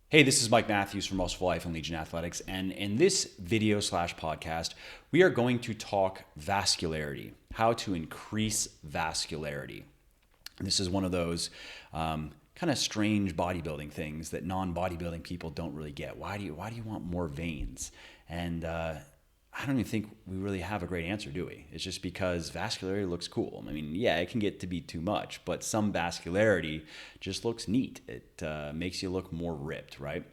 Hey, this is Mike Matthews from Muscle Life and Legion Athletics, and in this video slash podcast, we are going to talk vascularity, how to increase vascularity. This is one of those kind of strange bodybuilding things that non-bodybuilding people don't really get. Why do you want more veins? And I don't even think we really have a great answer, do we? It's just because vascularity looks cool. I mean, yeah, it can get to be too much, but some vascularity just looks neat. It makes you look more ripped, right?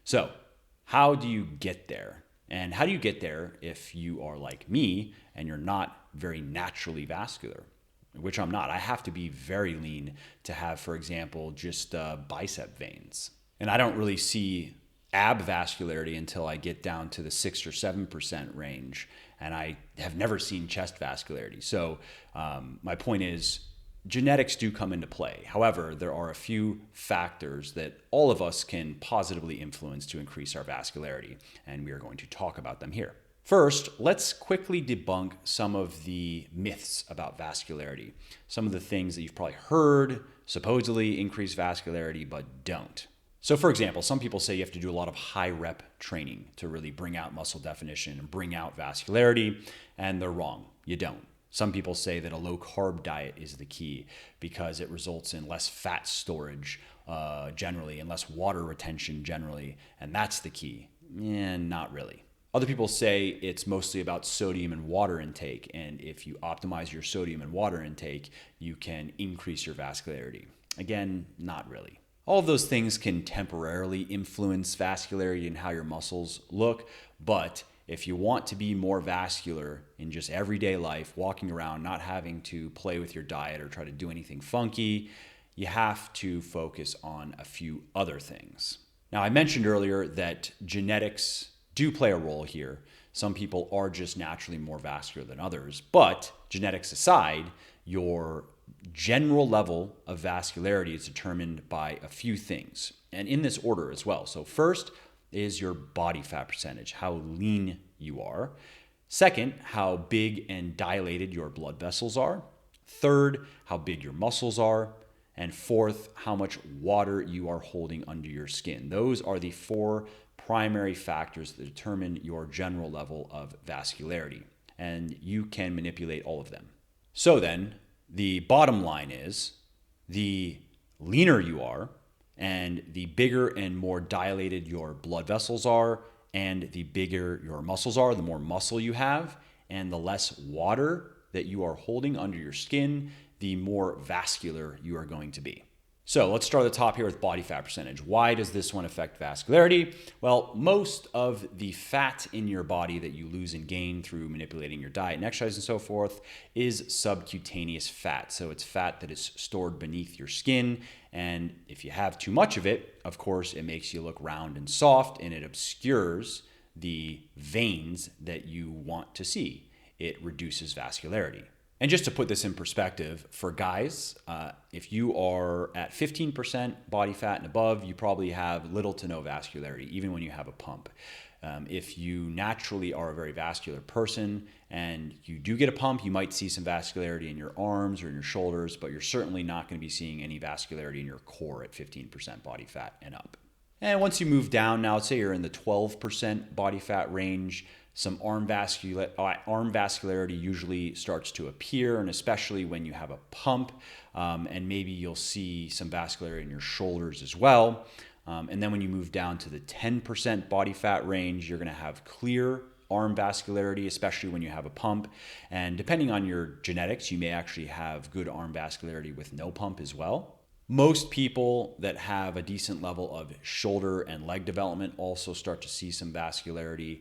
So how do you get there? And how do you get there if you are like me and you're not very naturally vascular? Which I'm not. I have to be very lean to have, for example, just bicep veins. And I don't really see ab vascularity until I get down to the 6 or 7% range. And I have never seen chest vascularity. So my point is, genetics do come into play. However, there are a few factors that all of us can positively influence to increase our vascularity. And we are going to talk about them here. First, let's quickly debunk some of the myths about vascularity. Some of the things that you've probably heard supposedly increase vascularity, but don't. So for example, some people say you have to do a lot of high rep training to really bring out muscle definition and bring out vascularity, and they're wrong. You don't. Some people say that a low carb diet is the key because it results in less fat storage generally and less water retention generally, and that's the key. Not really. Other people say it's mostly about sodium and water intake, and if you optimize your sodium and water intake, you can increase your vascularity. Again, not really. All of those things can temporarily influence vascularity and how your muscles look, but if you want to be more vascular in just everyday life, walking around, not having to play with your diet or try to do anything funky, you have to focus on a few other things. Now, I mentioned earlier that genetics do play a role here. Some people are just naturally more vascular than others, but genetics aside, your general level of vascularity is determined by a few things, and in this order as well. So first is your body fat percentage, how lean you are. Second, how big and dilated your blood vessels are. Third, how big your muscles are. And fourth, how much water you are holding under your skin. Those are the four primary factors that determine your general level of vascularity, and you can manipulate all of them. So then, the bottom line is the leaner you are and the bigger and more dilated your blood vessels are and the bigger your muscles are, the more muscle you have and the less water that you are holding under your skin, the more vascular you are going to be. So let's start at the top here with body fat percentage. Why does this one affect vascularity? Well, most of the fat in your body that you lose and gain through manipulating your diet and exercise and so forth is subcutaneous fat. So it's fat that is stored beneath your skin. And if you have too much of it, of course, it makes you look round and soft and it obscures the veins that you want to see. It reduces vascularity. And just to put this in perspective, for guys, if you are at 15% body fat and above, you probably have little to no vascularity, even when you have a pump. If you naturally are a very vascular person and you do get a pump, you might see some vascularity in your arms or in your shoulders, but you're certainly not going to be seeing any vascularity in your core at 15% body fat and up. And once you move down, now let's say you're in the 12% body fat range, some arm vascularity usually starts to appear, and especially when you have a pump, and maybe you'll see some vascularity in your shoulders as well. And then when you move down to the 10% body fat range, you're going to have clear arm vascularity, especially when you have a pump. And depending on your genetics, you may actually have good arm vascularity with no pump as well. Most people that have a decent level of shoulder and leg development also start to see some vascularity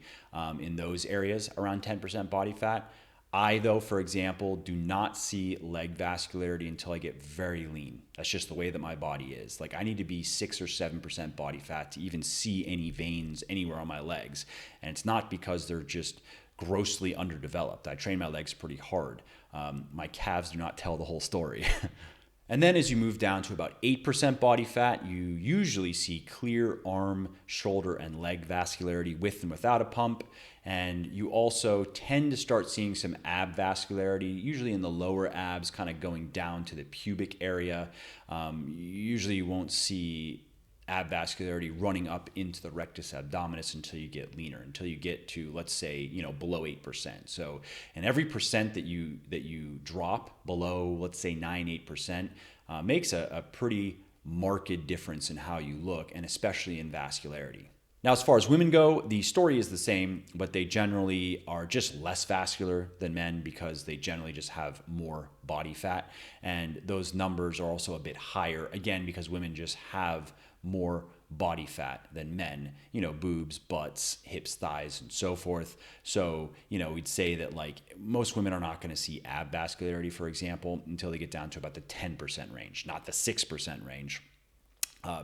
in those areas around 10% body fat. I, though, for example, do not see leg vascularity until I get very lean. That's just the way that my body is. Like, I need to be 6 or 7% body fat to even see any veins anywhere on my legs. And it's not because they're just grossly underdeveloped. I train my legs pretty hard. My calves do not tell the whole story. And then as you move down to about 8% body fat, you usually see clear arm, shoulder, and leg vascularity with and without a pump. And you also tend to start seeing some ab vascularity, usually in the lower abs, kind of going down to the pubic area. Usually you won't see ab vascularity running up into the rectus abdominis until you get leaner, until you get to, let's say, below 8%. So, and every percent that you drop below, let's say 8%, makes a pretty marked difference in how you look, and especially in vascularity. Now, as far as women go, the story is the same, but they generally are just less vascular than men because they generally just have more body fat. And those numbers are also a bit higher, again, because women just have more body fat than men, boobs, butts, hips, thighs, and so forth. So, we'd say that like most women are not going to see ab vascularity, for example, until they get down to about the 10% range, not the 6% range,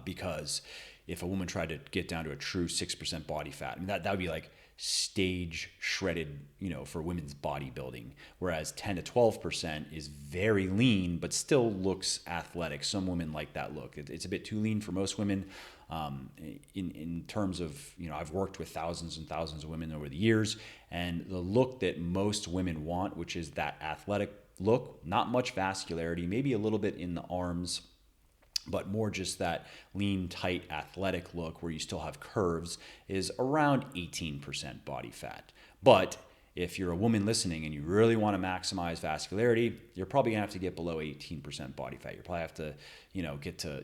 because if a woman tried to get down to a true 6% body fat, I mean, that would be like stage shredded, for women's bodybuilding. Whereas 10 to 12% is very lean, but still looks athletic. Some women like that look. It's a bit too lean for most women. In terms of, I've worked with thousands and thousands of women over the years, and the look that most women want, which is that athletic look, not much vascularity, maybe a little bit in the arms, but more just that lean, tight, athletic look where you still have curves, is around 18% body fat. But if you're a woman listening and you really want to maximize vascularity, you're probably gonna have to get below 18% body fat. You'll probably have to,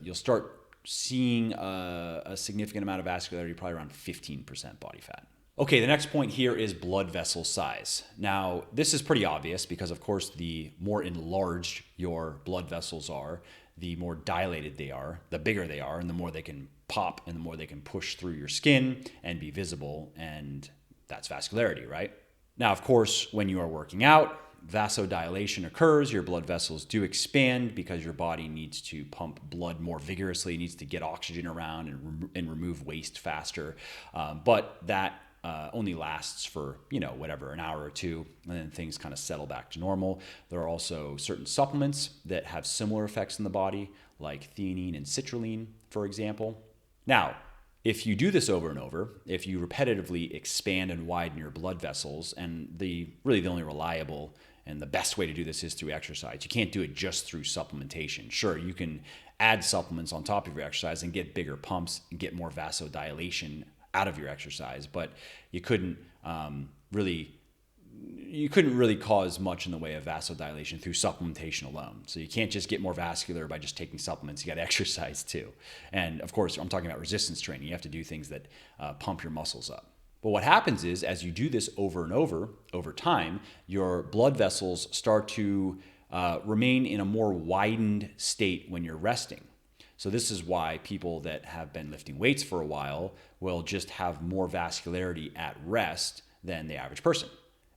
you'll start seeing a significant amount of vascularity, probably around 15% body fat. Okay, the next point here is blood vessel size. Now, this is pretty obvious because, of course, the more enlarged your blood vessels are, the more dilated they are, the bigger they are, and the more they can pop and the more they can push through your skin and be visible, and that's vascularity, right? Now, of course, when you are working out, vasodilation occurs, your blood vessels do expand because your body needs to pump blood more vigorously, needs to get oxygen around and remove waste faster, but that only lasts for, whatever, an hour or two, and then things kind of settle back to normal. There are also certain supplements that have similar effects in the body, like theanine and citrulline, for example. Now, if you do this over and over, if you repetitively expand and widen your blood vessels, and the only reliable and the best way to do this is through exercise. You can't do it just through supplementation. Sure, you can add supplements on top of your exercise and get bigger pumps and get more vasodilation out of your exercise, but you couldn't really cause much in the way of vasodilation through supplementation alone. So you can't just get more vascular by just taking supplements. You got to exercise too. And of course, I'm talking about resistance training. You have to do things that pump your muscles up. But what happens is, as you do this over and over time, your blood vessels start to remain in a more widened state when you're resting. So this is why people that have been lifting weights for a while will just have more vascularity at rest than the average person.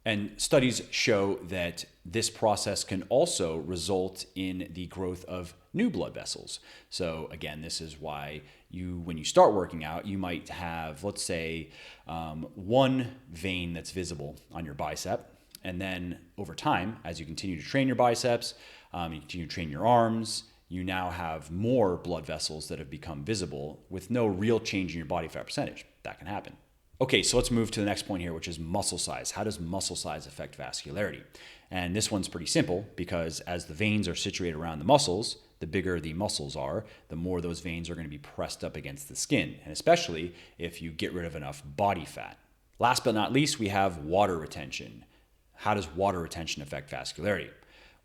And studies show that this process can also result in the growth of new blood vessels. So again, this is why when you start working out, you might have, let's say, one vein that's visible on your bicep. And then over time, as you continue to train your biceps, you continue to train your arms, you now have more blood vessels that have become visible with no real change in your body fat percentage. That can happen. Okay, so let's move to the next point here, which is muscle size. How does muscle size affect vascularity? And this one's pretty simple because as the veins are situated around the muscles, the bigger the muscles are, the more those veins are going to be pressed up against the skin, and especially if you get rid of enough body fat. Last but not least, we have water retention. How does water retention affect vascularity?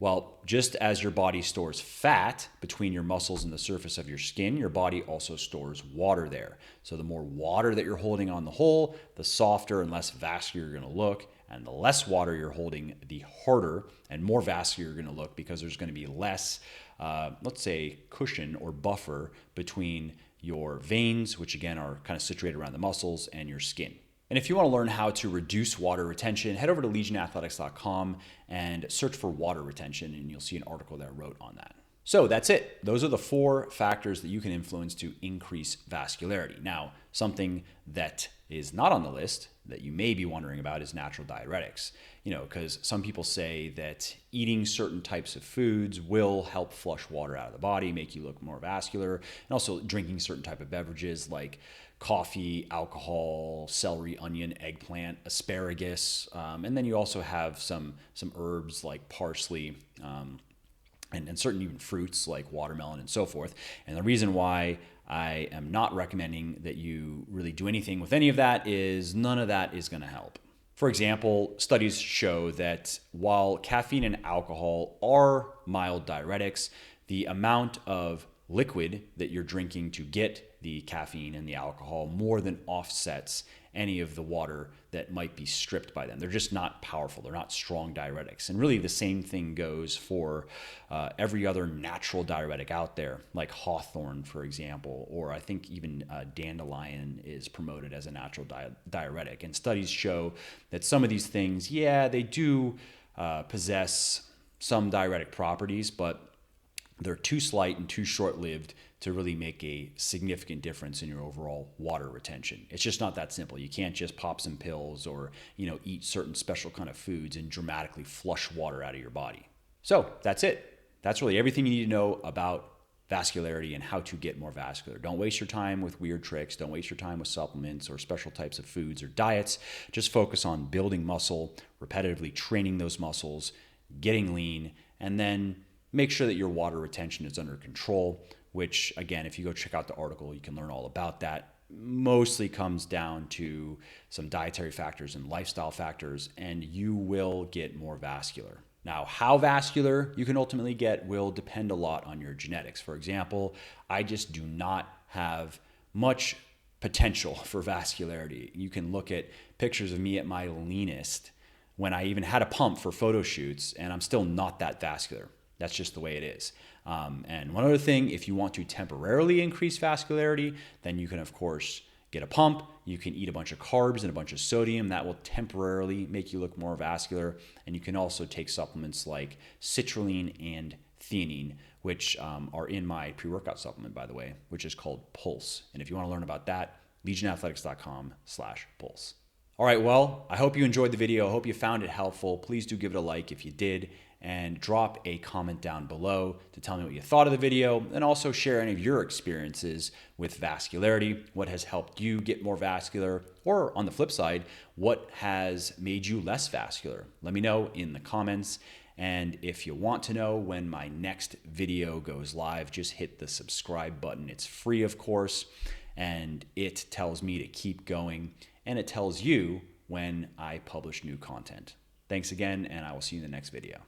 Well, just as your body stores fat between your muscles and the surface of your skin, your body also stores water there. So the more water that you're holding on the whole, the softer and less vascular you're going to look. And the less water you're holding, the harder and more vascular you're going to look because there's going to be less, let's say, cushion or buffer between your veins, which again are kind of situated around the muscles, and your skin. And if you want to learn how to reduce water retention, head over to legionathletics.com and search for water retention, and you'll see an article that I wrote on that. So that's it. Those are the 4 factors that you can influence to increase vascularity. Now, something that is not on the list that you may be wondering about is natural diuretics. Because some people say that eating certain types of foods will help flush water out of the body, make you look more vascular, and also drinking certain type of beverages like coffee, alcohol, celery, onion, eggplant, asparagus, and then you also have some herbs like parsley, and certain even fruits like watermelon and so forth. And the reason why I am not recommending that you really do anything with any of that, is none of that is going to help. For example, studies show that while caffeine and alcohol are mild diuretics, the amount of liquid that you're drinking to get the caffeine and the alcohol more than offsets any of the water that might be stripped by them. They're just not powerful. They're not strong diuretics. And really the same thing goes for every other natural diuretic out there, like hawthorn, for example, or I think even dandelion is promoted as a natural diuretic. And studies show that some of these things, yeah, they do possess some diuretic properties, but they're too slight and too short-lived to really make a significant difference in your overall water retention. It's just not that simple. You can't just pop some pills or, eat certain special kind of foods and dramatically flush water out of your body. So that's it. That's really everything you need to know about vascularity and how to get more vascular. Don't waste your time with weird tricks. Don't waste your time with supplements or special types of foods or diets. Just focus on building muscle, repetitively training those muscles, getting lean, and then make sure that your water retention is under control, which, again, if you go check out the article, you can learn all about that. Mostly comes down to some dietary factors and lifestyle factors, and you will get more vascular. Now, how vascular you can ultimately get will depend a lot on your genetics. For example, I just do not have much potential for vascularity. You can look at pictures of me at my leanest when I even had a pump for photo shoots, and I'm still not that vascular. That's just the way it is. And one other thing, if you want to temporarily increase vascularity, then you can, of course, get a pump. You can eat a bunch of carbs and a bunch of sodium. That will temporarily make you look more vascular. And you can also take supplements like citrulline and theanine, which are in my pre-workout supplement, by the way, which is called Pulse. And if you want to learn about that, legionathletics.com/pulse. All right, well, I hope you enjoyed the video. I hope you found it helpful. Please do give it a like if you did, and drop a comment down below to tell me what you thought of the video, and also share any of your experiences with vascularity, what has helped you get more vascular, or on the flip side, what has made you less vascular. Let me know in the comments. And if you want to know when my next video goes live, just hit the subscribe button. It's free, of course, and it tells me to keep going, and it tells you when I publish new content. Thanks again, and I will see you in the next video.